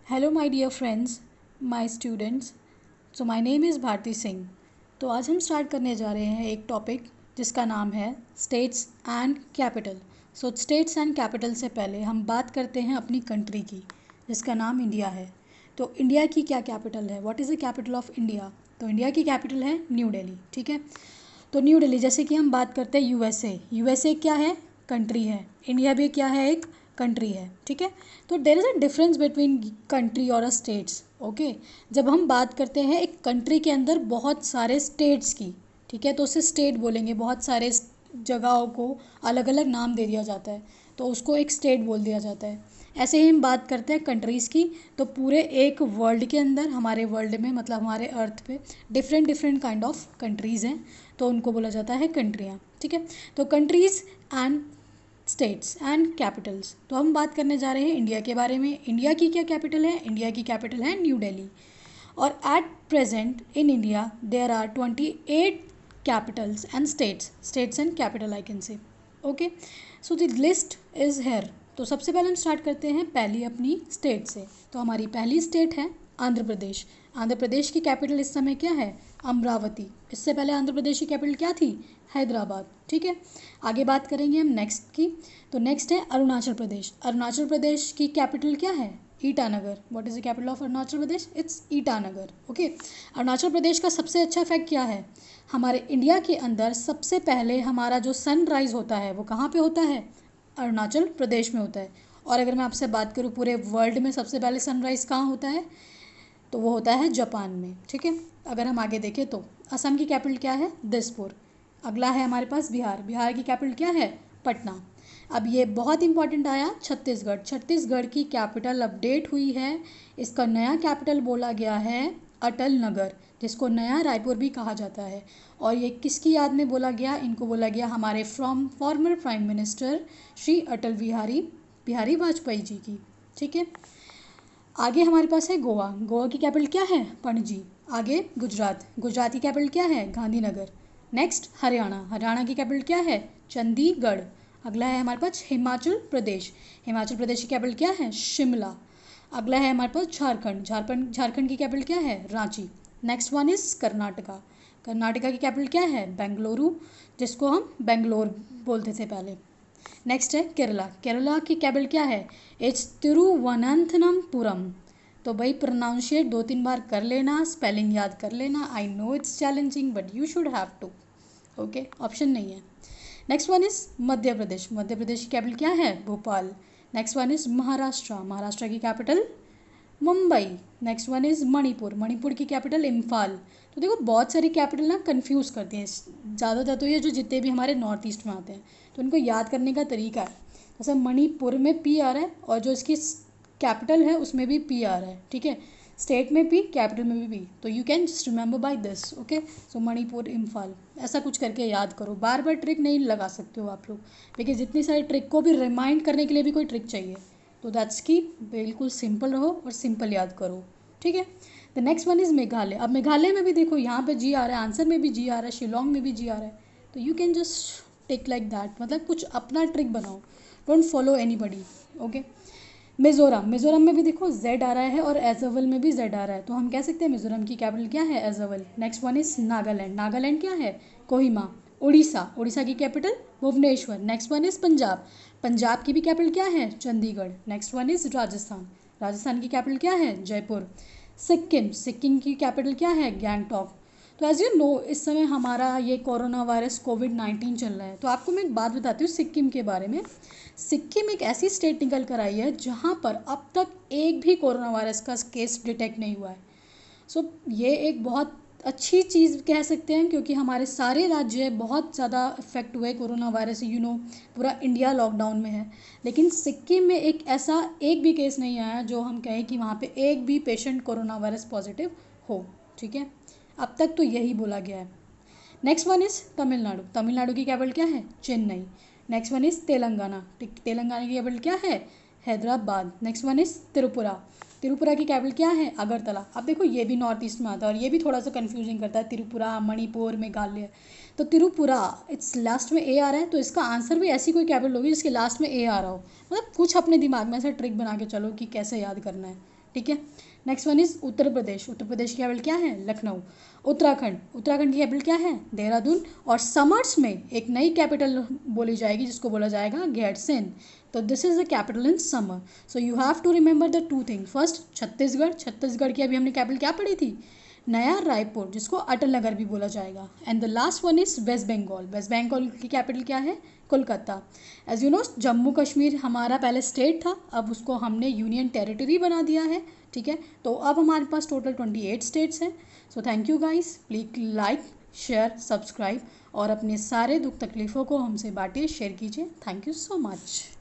Hello my dear friends, my students. So my name is Bharti Singh. तो आज हम start करने जा रहे हैं एक टॉपिक जिसका नाम है states and capital. So states and capital से पहले हम बात करते हैं अपनी कंट्री की जिसका नाम इंडिया है। तो इंडिया की क्या कैपिटल है? What is the capital of India? तो इंडिया की कैपिटल है न्यू दिल्ली। ठीक है, तो न्यू दिल्ली। जैसे कि हम बात करते हैं यूएसए क्या है? कंट्री है। इंडिया भी क्या है? एक कंट्री है। ठीक है, तो there is a difference between country और अ स्टेट्स। ओके, जब हम बात करते हैं एक कंट्री के अंदर बहुत सारे स्टेट्स की, ठीक है, तो उसे स्टेट बोलेंगे। बहुत सारे जगहों को अलग अलग नाम दे दिया जाता है, तो उसको एक स्टेट बोल दिया जाता है। ऐसे ही हम बात करते हैं कंट्रीज़ की, तो पूरे एक वर्ल्ड के अंदर, हमारे वर्ल्ड में मतलब हमारे अर्थ पे different different kind of countries हैं, तो उनको बोला जाता है कंट्रियाँ। ठीक है, तो countries and states and Capitals. तो हम बात करने जा रहे हैं इंडिया के बारे में। इंडिया की क्या कैपिटल है? इंडिया की कैपिटल है न्यू दिल्ली। और at present in India there are 28 capitals and states and capital I can say. Okay, so the list is here. तो सबसे पहले हम स्टार्ट करते हैं पहली अपनी स्टेट से। तो हमारी पहली स्टेट है आंध्र प्रदेश। आंध्र प्रदेश की कैपिटल इस समय क्या है? अमरावती। इससे पहले आंध्र प्रदेश की कैपिटल क्या थी? हैदराबाद। ठीक है, आगे बात करेंगे हम नेक्स्ट की। तो नेक्स्ट है अरुणाचल प्रदेश। अरुणाचल प्रदेश की कैपिटल क्या है? Itanagar. What is the capital of Arunachal Pradesh? It's Itanagar. Okay, Arunachal Pradesh का सबसे अच्छा फैक्ट क्या है? हमारे इंडिया के अंदर सबसे पहले हमारा जो सनराइज़ होता है वो कहाँ पे होता है? अरुणाचल प्रदेश में होता है। और अगर मैं आपसे बात करूँ पूरे वर्ल्ड में सबसे पहले सनराइज़ कहाँ होता है, तो वो होता है जापान में। ठीक है, अगर हम आगे देखें तो असम की कैपिटल क्या है? दिसपुर। अगला है हमारे पास बिहार। बिहार की कैपिटल क्या है? पटना। अब ये बहुत इंपॉर्टेंट आया छत्तीसगढ़। छत्तीसगढ़ की कैपिटल अपडेट हुई है। इसका नया कैपिटल बोला गया है अटल नगर, जिसको नया रायपुर भी कहा जाता है। और ये किसकी याद में बोला गया? इनको बोला गया हमारे former prime minister Shri Atal Bihari Vajpayee ji की। ठीक है, आगे हमारे पास है गोवा। गोवा की कैपिटल क्या है? पणजी। आगे गुजरात। गुजरात की कैपिटल क्या है? गांधीनगर। नेक्स्ट हरियाणा। हरियाणा की कैपिटल क्या है? चंडीगढ़। अगला है हमारे पास हिमाचल प्रदेश। हिमाचल प्रदेश की कैपिटल क्या है? शिमला। अगला है हमारे पास झारखंड। झारखंड की कैपिटल क्या है? Ranchi. Next one is Karnataka. Karnataka की कैपिटल क्या है? बेंगलुरु, जिसको हम बेंगलोर बोलते थे पहले। नेक्स्ट है केरला। केरला की कैपिटल क्या है? इट्स तिरुवनंतपुरम। तो भाई प्रोनाउंशिएट 2-3 बार कर लेना, स्पेलिंग याद कर लेना। I know it's challenging but you should have to. Okay, option नहीं है। Next one is Madhya Pradesh. Madhya Pradesh की कैपिटल क्या है? Bhopal. Next one is Maharashtra. Maharashtra की capital Mumbai. Next one is Manipur. Manipur की कैपिटल इम्फाल। तो देखो बहुत सारी कैपिटल ना कंफ्यूज करती हैं। ज़्यादातर तो ये जो जितने भी हमारे नॉर्थ ईस्ट में आते हैं, तो इनको याद करने का तरीका है। जैसे मणिपुर में पी आ रहा है और जो इसकी कैपिटल है उसमें भी पी आ रहा है। ठीक है, स्टेट में पी, कैपिटल में भी पी। तो you can just remember by this. Okay, so Manipur Imphal ऐसा कुछ करके याद करो। बार बार ट्रिक नहीं लगा सकते हो आप लोग, बिकॉज इतनी सारी ट्रिक को भी रिमाइंड करने के लिए भी कोई ट्रिक चाहिए। तो दैट्स की बिल्कुल सिंपल रहो और सिंपल याद करो। ठीक है, the next one is Meghalaya. अब मेघालय में भी देखो यहाँ पे जी आ रहा है, आंसर में भी जी आ रहा है, शिलोंग में भी जी आ रहा है। तो you can just take like that, मतलब कुछ अपना ट्रिक बनाओ, don't follow anybody. Okay, Mizoram. Mizoram में भी देखो जेड आ रहा है और एजवल में भी जेड आ रहा है, तो हम कह सकते हैं मिज़ोरम की कैपिटल क्या है? Aizawl. Next one is Nagaland. Nagaland क्या है? कोहिमा। उड़ीसा। उड़ीसा की capital Bhubaneswar. Next one is Punjab. Punjab की भी कैपिटल क्या है? Chandigarh. Next one is Rajasthan. Rajasthan की कैपिटल क्या है? जयपुर। सिक्किम। सिक्किम की कैपिटल क्या है? गैंगटॉक। तो एज यू नो इस समय हमारा ये कोरोना वायरस कोविड-19 चल रहा है, तो आपको मैं एक बात बताती हूँ सिक्किम के बारे में। सिक्किम एक ऐसी स्टेट निकल कर आई है जहाँ पर अब तक एक भी कोरोना वायरस का केस डिटेक्ट नहीं हुआ है। सो ये एक बहुत अच्छी चीज़ कह सकते हैं, क्योंकि हमारे सारे राज्य बहुत ज़्यादा इफेक्ट हुए कोरोना वायरस से। पूरा इंडिया लॉकडाउन में है, लेकिन सिक्किम में एक ऐसा एक भी केस नहीं आया जो हम कहें कि वहाँ पे एक भी पेशेंट कोरोना वायरस पॉजिटिव हो। ठीक है, अब तक तो यही बोला गया है। Next one is Tamil Nadu. Tamil Nadu की कैपिटल क्या है? Chennai. Next one is Telangana. Telangana की कैपिटल क्या है? Hyderabad. Next one is Tripura. Tripura की कैपिटल क्या है? अगरतला। अब देखो ये भी नॉर्थ ईस्ट में आता है और ये भी थोड़ा सा कन्फ्यूजिंग करता है, त्रिपुरा, मणिपुर, मेघालय। तो त्रिपुरा, इट्स लास्ट में ए आ रहा है, तो इसका आंसर भी ऐसी कोई कैपिटल होगी जिसके लास्ट में ए आ रहा हो। मतलब कुछ अपने दिमाग में ऐसा ट्रिक बना के चलो कि कैसे याद करना है। ठीक है। Next one is Uttar Pradesh. Uttar Pradesh की कैपिटल क्या है? लखनऊ। उत्तराखंड। उत्तराखंड की कैपिटल क्या है? देहरादून। और समर्स में एक नई कैपिटल बोली जाएगी जिसको बोला जाएगा गैरसेन। तो this is the capital in summer. So you have to remember the two thing. First Chhattisgarh. Chhattisgarh की अभी हमने कैपिटल क्या पढ़ी थी? नया रायपुर, जिसको अटल नगर भी बोला जाएगा। And the last one is West Bengal. West Bengal की कैपिटल क्या है? Kolkata. As you know Jammu Kashmir हमारा पहले स्टेट था, अब उसको हमने यूनियन टेरिटरी बना दिया है, ठीक है। तो अब हमारे पास टोटल 28 स्टेट्स हैं। So thank you guys, please like share subscribe और अपने सारे दुख तकलीफ़ों को हमसे बांटिए, शेयर कीजिए। Thank you so much.